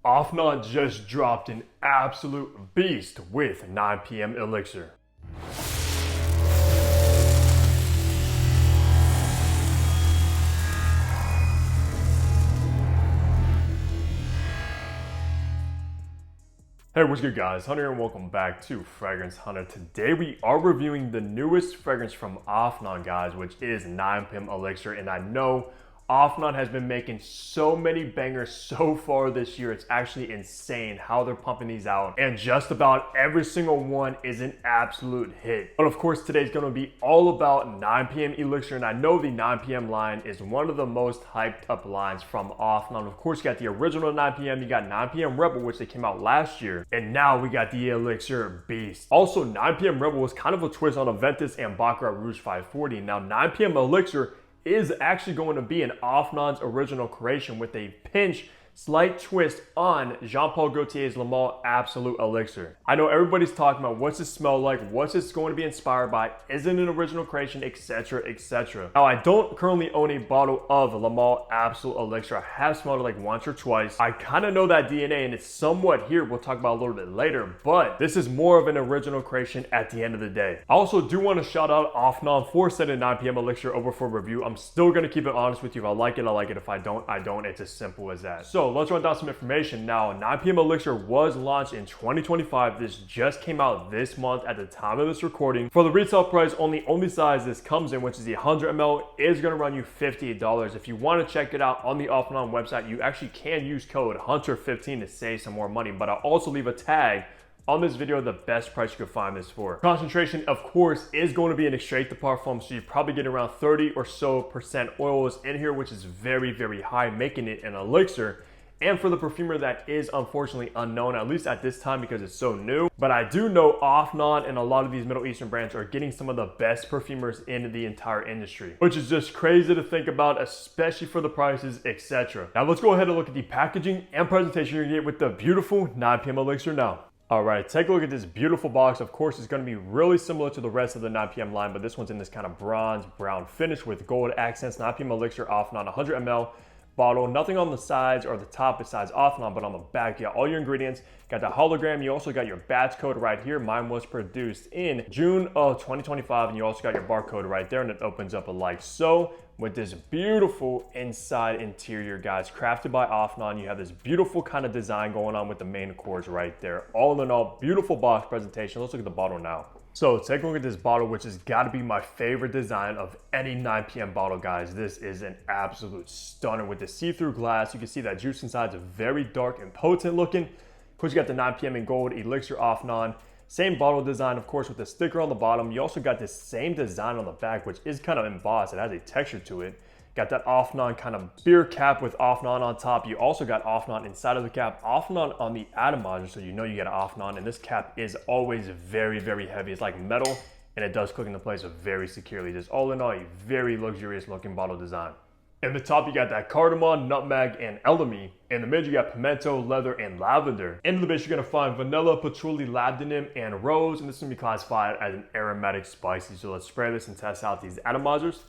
Afnan just dropped an absolute beast with 9PM Elixir. Hey, what's good guys? Hunter here and welcome back to Fragrance Hunter. Today we are reviewing the newest fragrance from Afnan, guys, which is 9PM Elixir. And I know Afnan has been making so many bangers so far this year. It's actually insane how they're pumping these out. And just about every single one is an absolute hit. But of course, today's gonna be all about 9PM Elixir. And I know the 9PM line is one of the most hyped up lines from Afnan. Of course, you got the original 9PM, you got 9PM Rebel, which they came out last year. And now we got the Elixir Beast. Also, 9PM Rebel was kind of a twist on Aventus and Baccarat Rouge 540. Now, 9PM Elixir is actually going to be an Afnan's original creation with a slight twist on Jean-Paul Gaultier's Le Male Absolute Elixir. I know everybody's talking about what's this smell like, what's this going to be inspired by, is it an original creation, etc, etc. Now, I don't currently own a bottle of Le Male Absolute Elixir. I have smelled it like once or twice. I kind of know that DNA and it's somewhat here, we'll talk about a little bit later, but this is more of an original creation at the end of the day. I also do want to shout out Afnan for sending 9PM Elixir over for review. I'm still going to keep it honest with you. If I like it, I like it. If I don't, I don't. It's as simple as that. So let's run down some information. Now, 9PM Elixir was launched in 2025. This just came out this month at the time of this recording. For the retail price, only size this comes in, which is the 100 ml, is going to run you $58. If you want to check it out on the Afnan website, you actually can use code HUNTER15 to save some more money, but I'll also leave a tag on this video the best price you could find this for. Concentration, of course, is going to be an extrait de parfum, so you probably get around 30 or so % oils in here, which is very, very high, making it an elixir. And for the perfumer, that is unfortunately unknown, at least at this time because it's so new. But I do know Afnan and a lot of these Middle Eastern brands are getting some of the best perfumers in the entire industry, which is just crazy to think about, especially for the prices, etc. Now let's go ahead and look at the packaging and presentation you're gonna get with the beautiful 9PM Elixir now. All right, take a look at this beautiful box. Of course, it's gonna be really similar to the rest of the 9PM line, but this one's in this kind of bronze brown finish with gold accents. 9PM Elixir Afnan 100 ml. Bottle, nothing on the sides or the top besides Afnan, but on the back you got all your ingredients, got the hologram, you also got your batch code right here. Mine was produced in June of 2025, and you also got your barcode right there, and it opens up like so with this beautiful inside interior, guys. Crafted by Afnan. You have this beautiful kind of design going on with the main accords right there. All in all, beautiful box presentation. Let's look at the bottle now. So take a look at this bottle, which has got to be my favorite design of any 9PM bottle, guys. This is an absolute stunner with the see-through glass. You can see that juice inside is very dark and potent looking. Of course, you got the 9PM in gold Elixir Afnan. Same bottle design, of course, with the sticker on the bottom. You also got this same design on the back, which is kind of embossed. It has a texture to it. Got that Afnan kind of beer cap with Afnan on top. You also got Afnan inside of the cap, Afnan on the atomizer, so you know you got an Afnan, and this cap is always very, very heavy. It's like metal, and it does click into place very securely. Just all in all, a very luxurious looking bottle design. In the top, you got that cardamom, nutmeg, and elemi. In the mid, you got pimento, leather, and lavender. In the base, you're gonna find vanilla, patchouli, labdanum, and rose, and this is gonna be classified as an aromatic spicy. So let's spray this and test out these atomizers.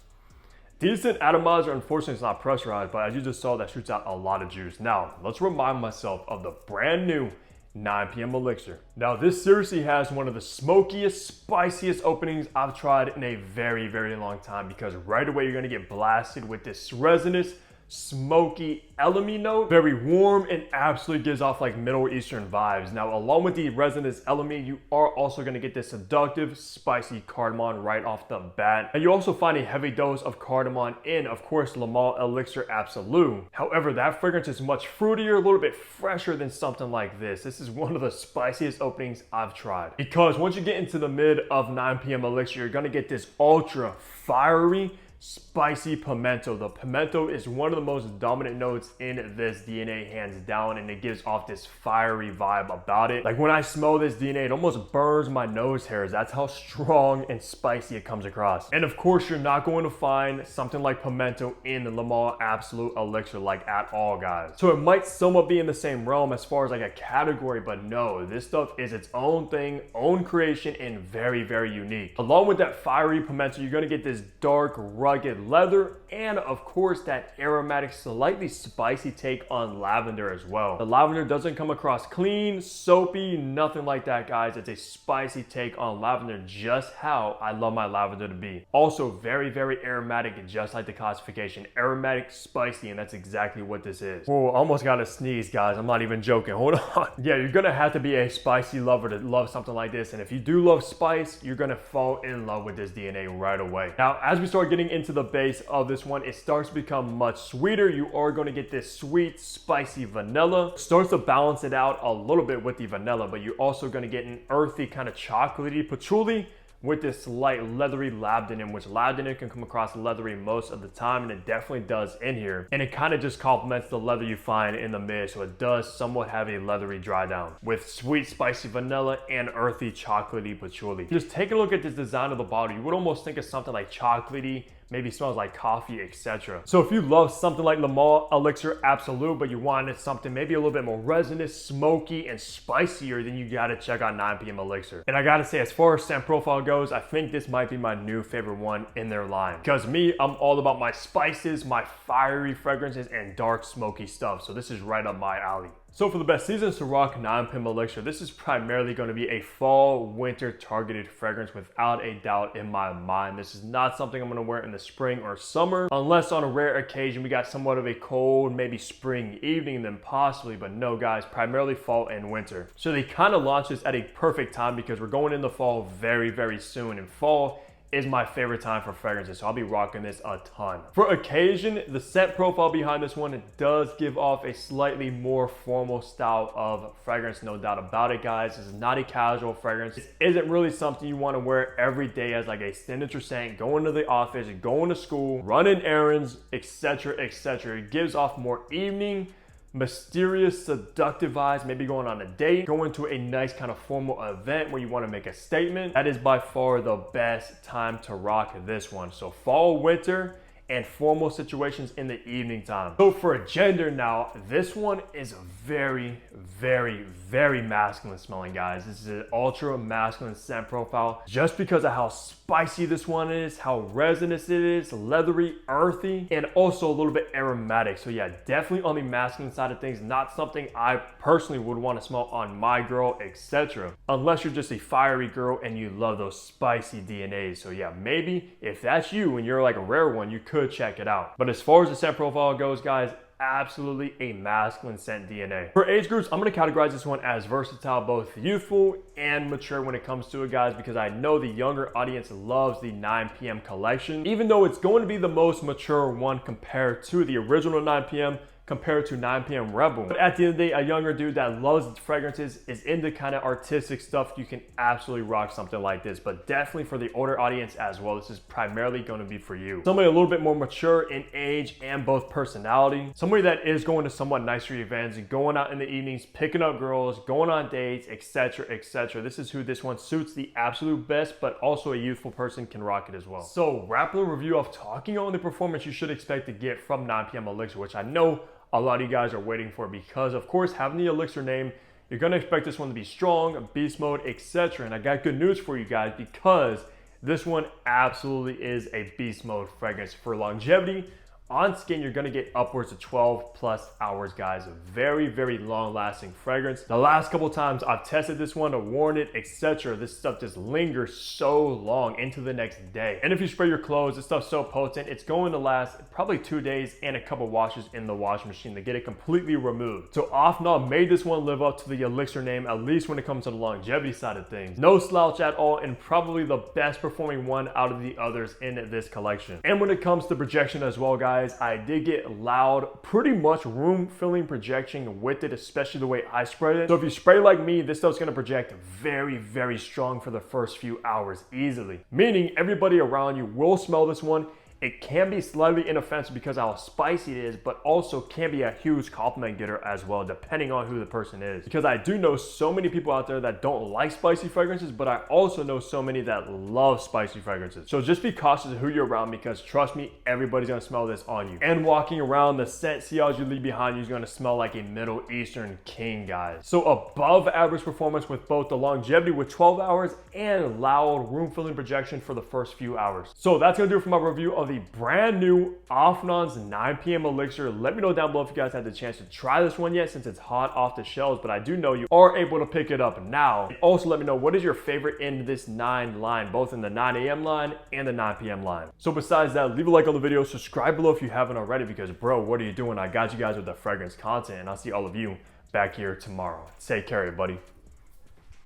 Decent atomizer, unfortunately it's not pressurized, but as you just saw, that shoots out a lot of juice. Now, let's remind myself of the brand new 9PM Elixir. Now, this seriously has one of the smokiest, spiciest openings I've tried in a very, very long time, because right away you're gonna get blasted with this resinous, smoky elemi note, very warm, and absolutely gives off like Middle Eastern vibes. Now, along with the resinous elemi, you are also going to get this seductive, spicy cardamom right off the bat. And you also find a heavy dose of cardamom in, of course, Le Male Elixir Absolute. However, that fragrance is much fruitier, a little bit fresher than something like this. This is one of the spiciest openings I've tried, because once you get into the mid of 9PM Elixir, you're going to get this ultra fiery, spicy pimento. The pimento is one of the most dominant notes in this DNA, hands down, and it gives off this fiery vibe about it. Like when I smell this DNA, it almost burns my nose hairs. That's how strong and spicy it comes across. And of course, you're not going to find something like pimento in the Le Male Absolute Elixir, like at all, guys. So it might somewhat be in the same realm as far as like a category, but no, this stuff is its own thing, own creation, and very, very unique. Along with that fiery pimento, you're gonna get this dark, rugged leather and of course that aromatic, slightly spicy take on lavender as well. The lavender doesn't come across clean, soapy, nothing like that, guys. It's a spicy take on lavender, just how I love my lavender to be. Also very, very aromatic, just like the classification. Aromatic, spicy, and that's exactly what this is. Whoa, almost got to sneeze, guys. I'm not even joking. Hold on. Yeah, you're gonna have to be a spicy lover to love something like this, and if you do love spice, you're gonna fall in love with this DNA right away. Now, as we start getting into the base of this one, it starts to become much sweeter. You are going to get this sweet, spicy vanilla. It starts to balance it out a little bit with the vanilla, but you're also going to get an earthy kind of chocolatey patchouli with this light leathery labdanum, which labdanum can come across leathery most of the time, and it definitely does in here. And it kind of just complements the leather you find in the mid, so it does somewhat have a leathery dry down with sweet spicy vanilla and earthy chocolatey patchouli. Just take a look at this design of the bottle. You would almost think of something like chocolatey, maybe smells like coffee, etc. So if you love something like Le Male Elixir Absolute, but you wanted something maybe a little bit more resinous, smoky, and spicier, then you gotta check out 9PM Elixir. And I gotta say, as far as scent profile goes, I think this might be my new favorite one in their line. Because me, I'm all about my spices, my fiery fragrances, and dark smoky stuff. So this is right up my alley. So for the best seasons to rock 9PM Elixir, this is primarily going to be a fall winter targeted fragrance without a doubt in my mind. This is not something I'm going to wear in the spring or summer, unless on a rare occasion we got somewhat of a cold, maybe spring evening, then possibly, but no guys, primarily fall and winter. So they kind of launched this at a perfect time because we're going into fall very, very soon, and fall is my favorite time for fragrances, so I'll be rocking this a ton. For occasion, the scent profile behind this one, it does give off a slightly more formal style of fragrance, no doubt about it, guys. This is not a casual fragrance. This isn't really something you want to wear every day as like a signature scent, going to the office, going to school, running errands, etc., etc. It gives off more evening, mysterious, seductive vibes, maybe going on a date, going to a nice kind of formal event where you want to make a statement. That is by far the best time to rock this one. So fall, winter, and formal situations in the evening time. So for a gender now, this one is very, very, very masculine smelling, guys. This is an ultra masculine scent profile just because of how spicy this one is, how resinous it is, leathery, earthy, and also a little bit aromatic. So yeah, definitely on the masculine side of things, not something I personally would want to smell on my girl, etc. Unless you're just a fiery girl and you love those spicy DNAs. So yeah, maybe if that's you and you're like a rare one, you could check it out. But as far as the scent profile goes, guys, absolutely a masculine scent DNA. For age groups, I'm going to categorize this one as versatile, both youthful and mature when it comes to it, guys, because I know the younger audience loves the 9PM collection, even though it's going to be the most mature one compared to the original 9PM, compared to 9PM Rebel. But at the end of the day, a younger dude that loves fragrances, is into kind of artistic stuff, you can absolutely rock something like this. But definitely for the older audience as well, this is primarily going to be for you. Somebody a little bit more mature in age and both personality. Somebody that is going to somewhat nicer events, going out in the evenings, picking up girls, going on dates, etc., etc. This is who this one suits the absolute best, but also a youthful person can rock it as well. So wrapping the review off, talking on the performance you should expect to get from 9PM Elixir, which I know a lot of you guys are waiting for, because of course having the Elixir name, you're going to expect this one to be strong, beast mode, etc. And I got good news for you guys, because this one absolutely is a beast mode fragrance. For longevity on skin, you're going to get upwards of 12 plus hours, guys. A very, very long lasting fragrance. The last couple times I've tested this one, worn it, etc., this stuff just lingers so long into the next day. And if you spray your clothes, this stuff's so potent, it's going to last probably 2 days and a couple washes in the washing machine to get it completely removed. So Afnan made this one live up to the Elixir name, at least when it comes to the longevity side of things. No slouch at all, and probably the best performing one out of the others in this collection. And when it comes to projection as well, guys, I did get loud, pretty much room filling projection with it, especially the way I sprayed it. So if you spray like me, this stuff's gonna project very, very strong for the first few hours easily. Meaning everybody around you will smell this one. It can be slightly inoffensive because of how spicy it is, but also can be a huge compliment getter as well, depending on who the person is. Because I do know so many people out there that don't like spicy fragrances, but I also know so many that love spicy fragrances. So just be cautious of who you're around, because trust me, everybody's gonna smell this on you. And walking around, the scent sillage you leave behind you is gonna smell like a Middle Eastern king, guys. So above average performance with both the longevity with 12 hours and loud room filling projection for the first few hours. So that's gonna do it for my review of the brand new Afnan's 9PM Elixir. Let me know down below if you guys had the chance to try this one yet, since it's hot off the shelves, but I do know you are able to pick it up now. And also let me know what is your favorite in this 9 line, both in the 9 AM line and the 9 PM line. So besides that, leave a like on the video, subscribe below if you haven't already, because bro, what are you doing? I got you guys with the fragrance content, and I'll see all of you back here tomorrow. Take care, everybody.